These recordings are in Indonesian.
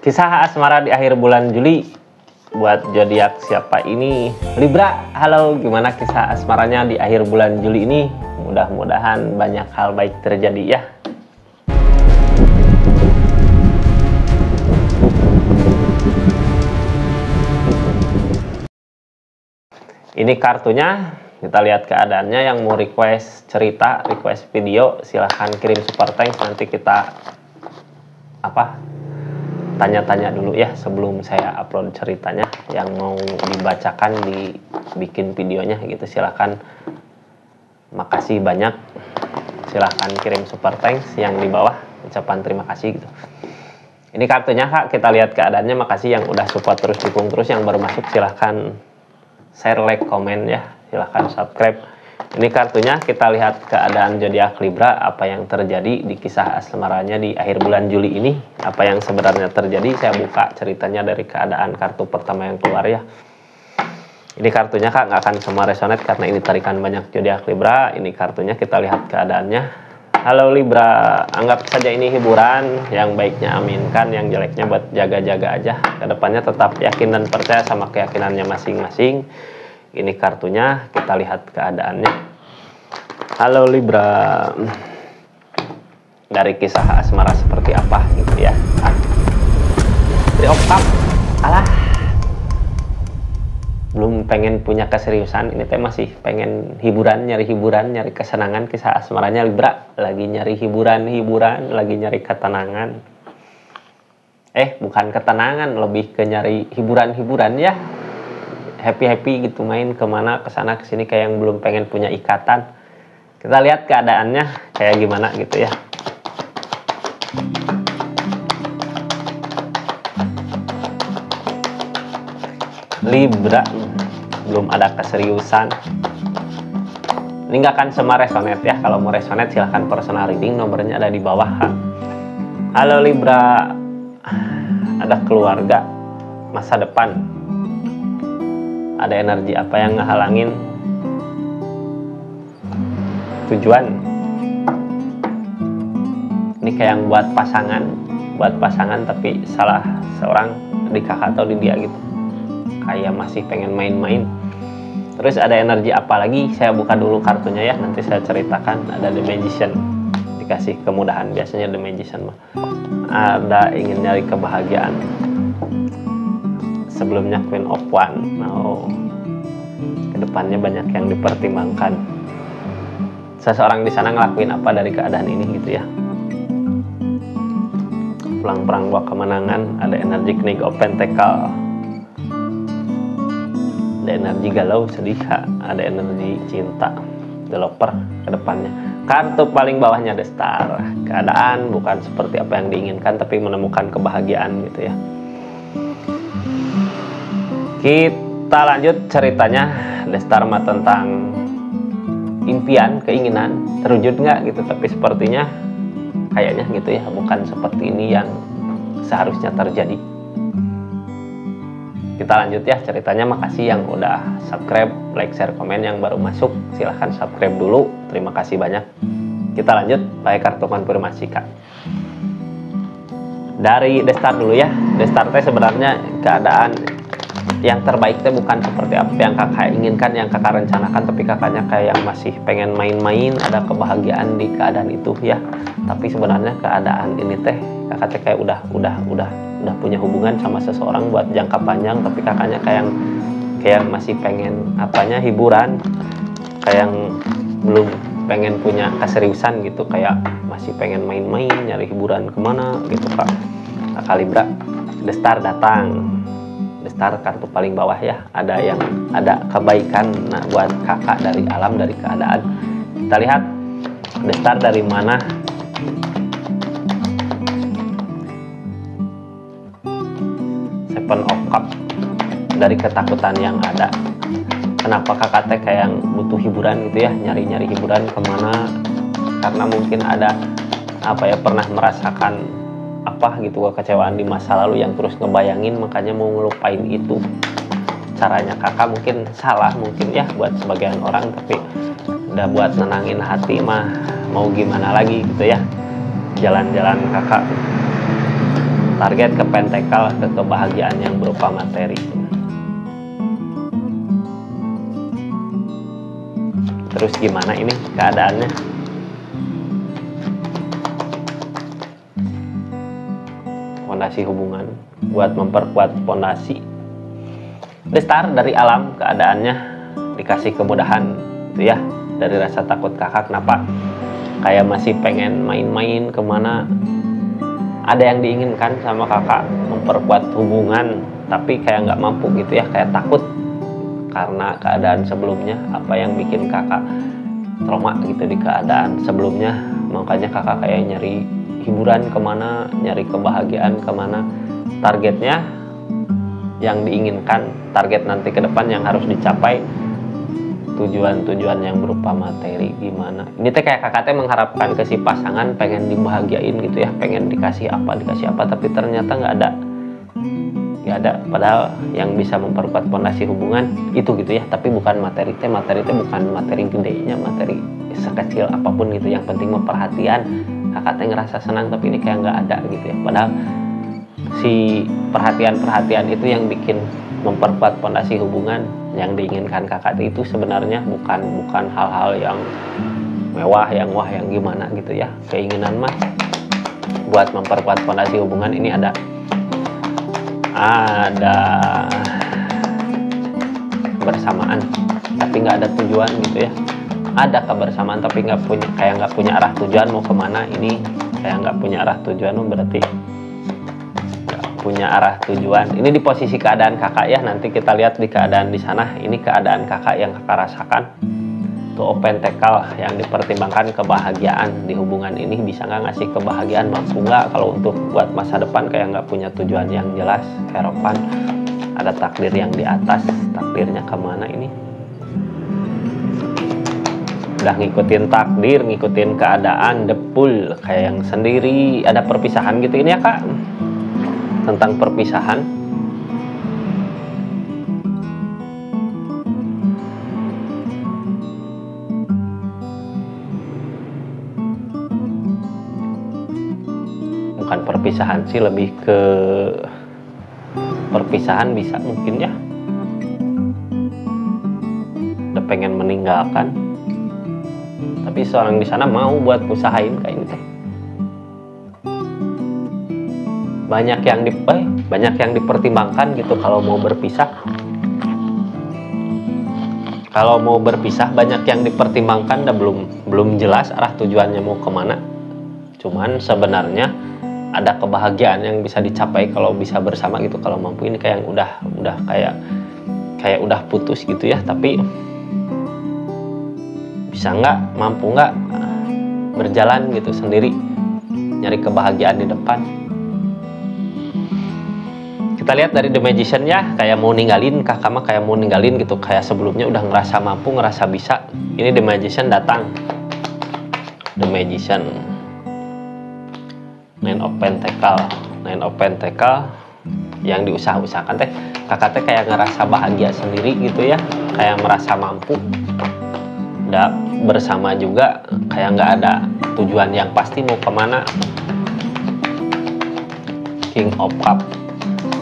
Kisah asmara di akhir bulan Juli buat zodiak siapa ini? Libra. Halo, gimana kisah asmaranya di akhir bulan Juli ini? Mudah-mudahan banyak hal baik terjadi ya. Ini kartunya, kita lihat keadaannya. Yang mau request cerita, request video, silahkan kirim super thanks. Nanti kita tanya-tanya dulu ya sebelum saya upload ceritanya. Yang mau dibacakan, dibikin videonya gitu, silahkan. Makasih banyak. Silahkan kirim super thanks yang di bawah, ucapan terima kasih gitu. Ini kartunya Kak, kita lihat keadaannya. Makasih yang udah support terus, dukung terus. Yang baru masuk silahkan share, like, komen ya. Silahkan subscribe. Ini kartunya, kita lihat keadaan zodiak Libra, apa yang terjadi di kisah asmaranya di akhir bulan Juli ini. Apa yang sebenarnya terjadi, saya buka ceritanya dari keadaan kartu pertama yang keluar ya. Ini kartunya Kak, nggak akan semua resonate karena ini tarikan banyak zodiak Libra. Ini kartunya, kita lihat keadaannya. Halo Libra, anggap saja ini hiburan. Yang baiknya aminkan, yang jeleknya buat jaga-jaga aja. Kedepannya tetap yakin dan percaya sama keyakinannya masing-masing. Ini kartunya, kita lihat keadaannya. Halo Libra, dari kisah asmara seperti apa gitu ya. Three of Cups, alah, belum pengen punya keseriusan. Ini teh masih pengen hiburan, nyari kesenangan. Kisah asmaranya Libra lagi nyari hiburan, lagi nyari ketenangan. Bukan ketenangan, lebih ke nyari hiburan ya. Happy gitu, main kemana, kesana kesini, kayak yang belum pengen punya ikatan. Kita lihat keadaannya kayak gimana gitu ya. Libra belum ada keseriusan. Ini nggak akan semua resonate ya. Kalau mau resonate silahkan personal reading, nomornya ada di bawah. Halo Libra, ada keluarga, masa depan. Ada energi apa yang ngehalangin tujuan. Ini kayak yang buat pasangan tapi salah seorang, di kakak atau di dia gitu. Kayak masih pengen main-main. Terus ada energi apa lagi? Saya buka dulu kartunya ya, nanti saya ceritakan. Ada The Magician, dikasih kemudahan. Biasanya The Magician mah ada ingin nyari kebahagiaan. Sebelumnya Queen of Wands. Kedepannya banyak yang dipertimbangkan. Seseorang di sana ngelakuin apa dari keadaan ini gitu ya. Perang buat kemenangan. Ada energi Knight of Pentacles. Ada energi galau, sedih. Ada energi cinta, developer kedepannya. Kartu paling bawahnya The Star. Keadaan bukan seperti apa yang diinginkan, tapi menemukan kebahagiaan gitu ya. Kita lanjut ceritanya. The Star mah tentang impian, keinginan, terwujud nggak gitu. Tapi sepertinya kayaknya gitu ya, bukan seperti ini yang seharusnya terjadi. Kita lanjut ya ceritanya. Makasih yang udah subscribe, like, share, komen. Yang baru masuk silahkan subscribe dulu. Terima kasih banyak. Kita lanjut pakai kartu konfirmasi Kak. Dari The Star dulu ya. The Star teh sebenarnya keadaan yang terbaik teh bukan seperti apa yang kakak inginkan, yang kakak rencanakan, tapi kakaknya kayak yang masih pengen main-main, ada kebahagiaan di keadaan itu ya. Tapi sebenarnya keadaan ini teh kakak teh kayak udah punya hubungan sama seseorang buat jangka panjang, tapi kakaknya kayak masih pengen hiburan, kayak yang belum pengen punya keseriusan gitu, kayak masih pengen main-main, nyari hiburan kemana gitu Kak. Kakak Libra, The Star datang. The Star kartu paling bawah ya, ada kebaikan buat kakak dari alam, dari keadaan. Kita lihat The Star dari mana. Seven of Cups, dari ketakutan yang ada. Kenapa kakak teh kayak yang butuh hiburan gitu ya, nyari hiburan kemana, karena mungkin ada pernah merasakan gitu kekecewaan di masa lalu yang terus ngebayangin, makanya mau ngelupain itu. Caranya kakak mungkin salah mungkin ya buat sebagian orang, tapi udah buat nenangin hati mah mau gimana lagi gitu ya. Jalan-jalan kakak target ke pentakel, ke kebahagiaan yang berupa materi. Terus gimana ini keadaannya? Fondasi hubungan buat memperkuat fondasi. Start dari alam keadaannya dikasih kemudahan itu ya, dari rasa takut kakak. Kenapa kayak masih pengen main-main kemana, ada yang diinginkan sama kakak, memperkuat hubungan, tapi kayak nggak mampu gitu ya, kayak takut karena keadaan sebelumnya, apa yang bikin kakak trauma gitu di keadaan sebelumnya. Makanya kakak kayak nyari hiburan kemana, nyari kebahagiaan kemana, targetnya yang diinginkan, target nanti ke depan yang harus dicapai, tujuan-tujuan yang berupa materi gimana. Ini teh kayak kakak teh mengharapkan ke si pasangan, pengen dibahagiain gitu ya, pengen dikasih apa, tapi ternyata nggak ada. Padahal yang bisa memperkuat fondasi hubungan itu gitu ya, tapi bukan materi teh bukan materi gedenya, materi sekecil apapun gitu, yang penting memperhatian. Kakak teh ngerasa senang, tapi ini kayak nggak ada gitu ya, padahal si perhatian itu yang bikin memperkuat fondasi hubungan yang diinginkan kakak itu sebenarnya bukan hal-hal yang mewah, yang wah, yang gimana gitu ya. Keinginan mah buat memperkuat fondasi hubungan ini ada kebersamaan tapi nggak ada tujuan gitu ya. Ada kebersamaan tapi nggak punya arah tujuan mau kemana. Ini kayak nggak punya arah tujuan, berarti punya arah tujuan. Ini di posisi keadaan kakak ya, nanti kita lihat di keadaan di sana. Ini keadaan kakak yang kakak rasakan tuh, open tekal yang dipertimbangkan kebahagiaan di hubungan ini. Bisa nggak ngasih kebahagiaan, mampu nggak kalau untuk buat masa depan, kayak nggak punya tujuan yang jelas, harapan, ada takdir yang di atas, takdirnya kemana ini. Udah ngikutin takdir, ngikutin keadaan, depul kayak yang sendiri, ada perpisahan gitu ini ya kak. Tentang perpisahan, bukan perpisahan sih, lebih ke perpisahan bisa mungkin ya, udah pengen meninggalkan, tapi seorang di sana mau buat usahain kayak ini teh. Banyak yang dipertimbangkan gitu kalau mau berpisah. Kalau mau berpisah banyak yang dipertimbangkan, dan belum jelas arah tujuannya mau kemana. Cuman sebenarnya ada kebahagiaan yang bisa dicapai kalau bisa bersama gitu, kalau mampu. Ini kayak udah kayak udah putus gitu ya, tapi bisa nggak, mampu nggak berjalan gitu sendiri, nyari kebahagiaan di depan. Kita lihat dari The Magician ya, kayak mau ninggalin, kakak mah kayak mau ninggalin gitu, kayak sebelumnya udah ngerasa mampu, ngerasa bisa. Ini The Magician datang, The Magician, Nine of Pentacle yang diusaha-usahakan teh, kakak teh kayak ngerasa bahagia sendiri gitu ya, kayak merasa mampu, udah bersama juga, kayak nggak ada tujuan yang pasti mau kemana. King of Cup,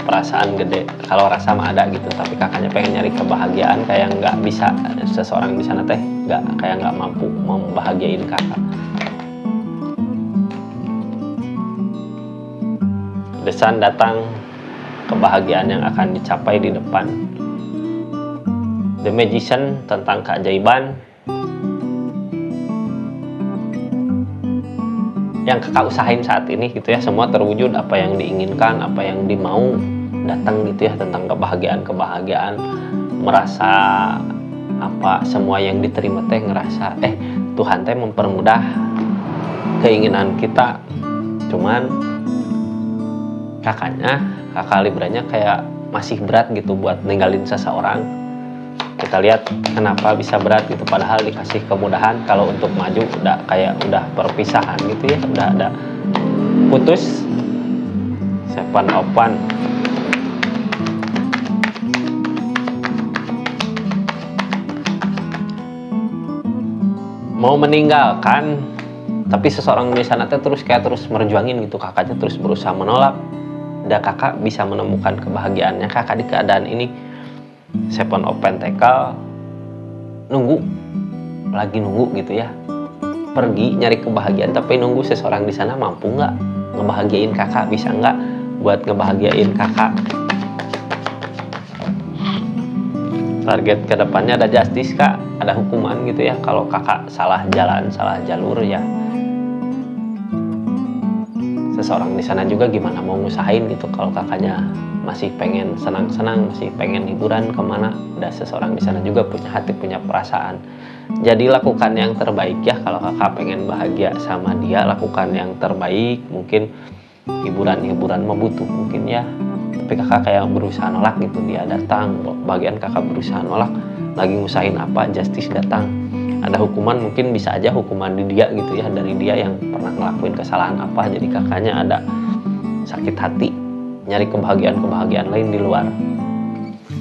perasaan gede, kalau rasa mah ada gitu, tapi kakaknya pengen nyari kebahagiaan, kayak nggak bisa, seseorang di sana teh kayak nggak mampu membahagiain kakak. The Sun datang, kebahagiaan yang akan dicapai di depan. The Magician tentang keajaiban yang kakak usahain saat ini gitu ya, semua terwujud, apa yang diinginkan, apa yang dimau datang gitu ya, tentang kebahagiaan, merasa apa semua yang diterima teh, ngerasa Tuhan teh mempermudah keinginan kita. Cuman kakak Libranya kayak masih berat gitu buat ninggalin seseorang. Kita lihat kenapa bisa berat gitu, padahal dikasih kemudahan. Kalau untuk maju udah perpisahan gitu ya, udah ada putus. Seven of Wands, mau meninggalkan, tapi seseorang di sana terus merjuangin gitu, kakaknya terus berusaha menolak, kakak bisa menemukan kebahagiaannya kakak di keadaan ini. Seven of Pentacle lagi nunggu gitu ya, pergi nyari kebahagiaan tapi nunggu seseorang di sana mampu nggak ngebahagiain kakak, bisa nggak buat ngebahagiain kakak. Target kedepannya ada justice kak, ada hukuman gitu ya kalau kakak salah jalan, salah jalur ya. Seseorang di sana juga gimana mau ngusahain gitu kalau kakaknya masih pengen senang-senang, masih pengen hiburan kemana, ada seseorang di sana juga punya hati, punya perasaan. Jadi lakukan yang terbaik ya, kalau kakak pengen bahagia sama dia lakukan yang terbaik. Mungkin hiburan mah butuh mungkin ya, tapi kakak kayak berusaha nolak gitu, dia datang bagian kakak berusaha nolak, lagi ngusahain apa, justice datang. Ada hukuman, mungkin bisa aja hukuman di dia gitu ya, dari dia yang pernah ngelakuin kesalahan apa, jadi kakaknya ada sakit hati nyari kebahagiaan lain di luar.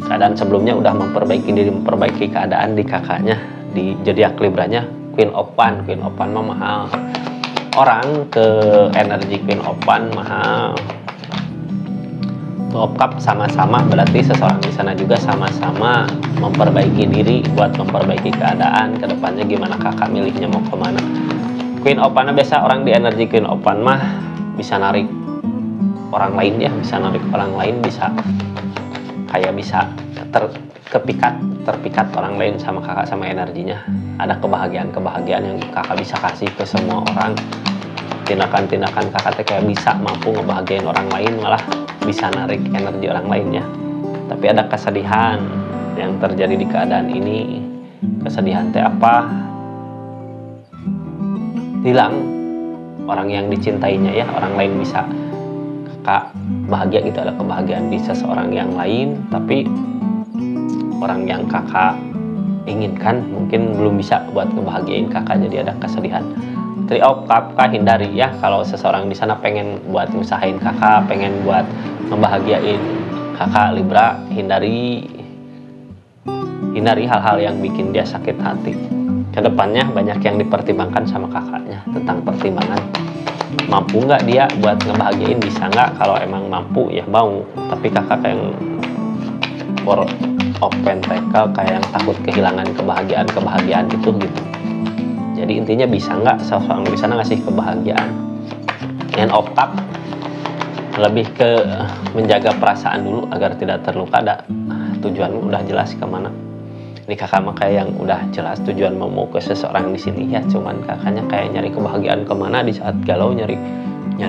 Keadaan sebelumnya udah memperbaiki diri, memperbaiki keadaan di kakaknya. Di zodiak Libranya Queen of Pan mah mahal. Orang ke energi Queen of Pan mahal. Two of Cup sama-sama, berarti seseorang di sana juga sama-sama memperbaiki diri buat memperbaiki keadaan. Kedepannya gimana kakak milihnya mau kemana. Queen of Pan biasa orang di energi Queen of Pan mah bisa narik orang lain ya, bisa narik orang lain, bisa kayak bisa terpikat orang lain sama kakak, sama energinya. Ada kebahagiaan yang kakak bisa kasih ke semua orang. Tindakan kakak teh kayak bisa mampu ngebahagiain orang lain, malah bisa narik energi orang lainnya. Tapi ada kesedihan yang terjadi di keadaan ini. Kesedihan teh apa? Hilang orang yang dicintainya ya, orang lain bisa kakak bahagia gitu, ada kebahagiaan di seseorang yang lain, tapi orang yang kakak inginkan mungkin belum bisa buat ngebahagiain kakak, jadi ada kesedihan. Three of Cup kak hindari ya, kalau seseorang di sana pengen buat ngusahain kakak, pengen buat ngebahagiain kakak Libra, hindari hal-hal yang bikin dia sakit hati. Kedepannya banyak yang dipertimbangkan sama kakaknya tentang pertimbangan. Mampu nggak dia buat ngebahagiain, bisa nggak? Kalau emang mampu ya mau, tapi kakak kayak yang Four of Pentacle kayak yang takut kehilangan kebahagiaan itu gitu. Jadi intinya bisa nggak seseorang di sana ngasih kebahagiaan. End of Cup lebih ke menjaga perasaan dulu agar tidak terluka. Ada tujuan udah jelas kemana. Ini kakak mah kayak yang udah jelas tujuan mau ke seseorang di sini ya, cuman kakaknya kayak nyari kebahagiaan kemana di saat galau, nyari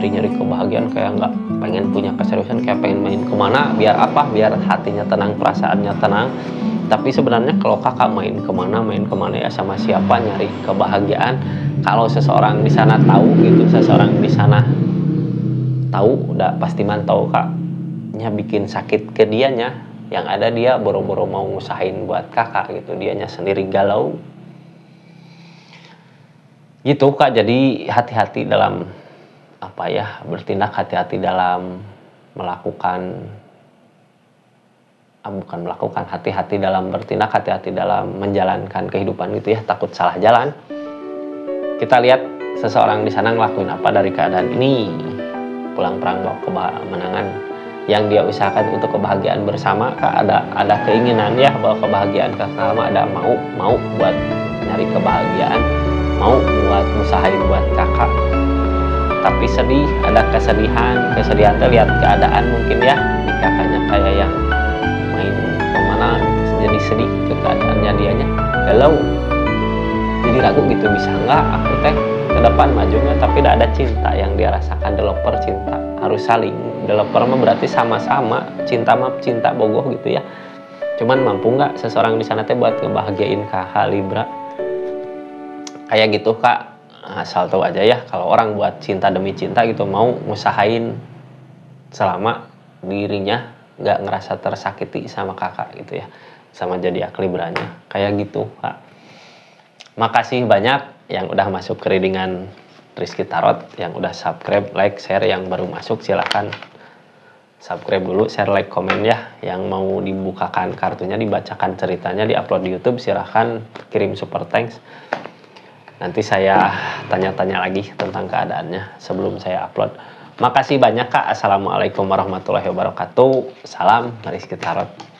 kebahagiaan, kayak nggak pengen punya keseriusan, kayak pengen main kemana, biar apa, biar hatinya tenang, perasaannya tenang. Tapi sebenarnya kalau kakak main kemana ya, sama siapa, nyari kebahagiaan, kalau seseorang di sana tahu gitu, seseorang di sana tahu, udah pasti mantau kakaknya bikin sakit ke dianya. Yang ada dia boro-boro mau ngusahain buat kakak gitu, dianya sendiri galau gitu kak. Jadi hati-hati dalam apa ya, bertindak, hati-hati dalam melakukan, hati-hati dalam bertindak, hati-hati dalam menjalankan kehidupan gitu ya, takut salah jalan. Kita lihat seseorang di sana ngelakuin apa dari keadaan ini, pulang perang bawa kemenangan. Yang dia usahakan untuk kebahagiaan bersama, kak ada keinginan ya bahwa kebahagiaan kakak mah ada mau buat nyari kebahagiaan, mau buat usahain buat kakak. Tapi sedih, ada kesedihan tuh lihat keadaan mungkin ya, di kakaknya kayak yang main kemana gitu, jadi sedih ke keadaannya dianya, galau, jadi ragu gitu, bisa nggak aku teh ke depan maju nggak. Tapi tidak ada cinta yang dia rasakan. Developer cinta harus saling, developer mah berarti sama-sama, cinta bogoh gitu ya. Cuman mampu nggak seseorang di sana teh buat ngebahagiain kakak Libra kayak gitu kak. Asal tahu aja ya, kalau orang buat cinta demi cinta gitu, mau ngusahain selama dirinya nggak ngerasa tersakiti sama kakak gitu ya, sama zodiak Libranya kayak gitu kak. Makasih banyak yang udah masuk ke readingan Rizky Tarot, yang udah subscribe, like, share. Yang baru masuk silahkan subscribe dulu, share, like, komen ya. Yang mau dibukakan kartunya, dibacakan ceritanya, diupload di YouTube, silahkan kirim super thanks. Nanti saya tanya-tanya lagi tentang keadaannya sebelum saya upload. Makasih banyak Kak. Assalamualaikum warahmatullahi wabarakatuh. Salam Rizky Tarot.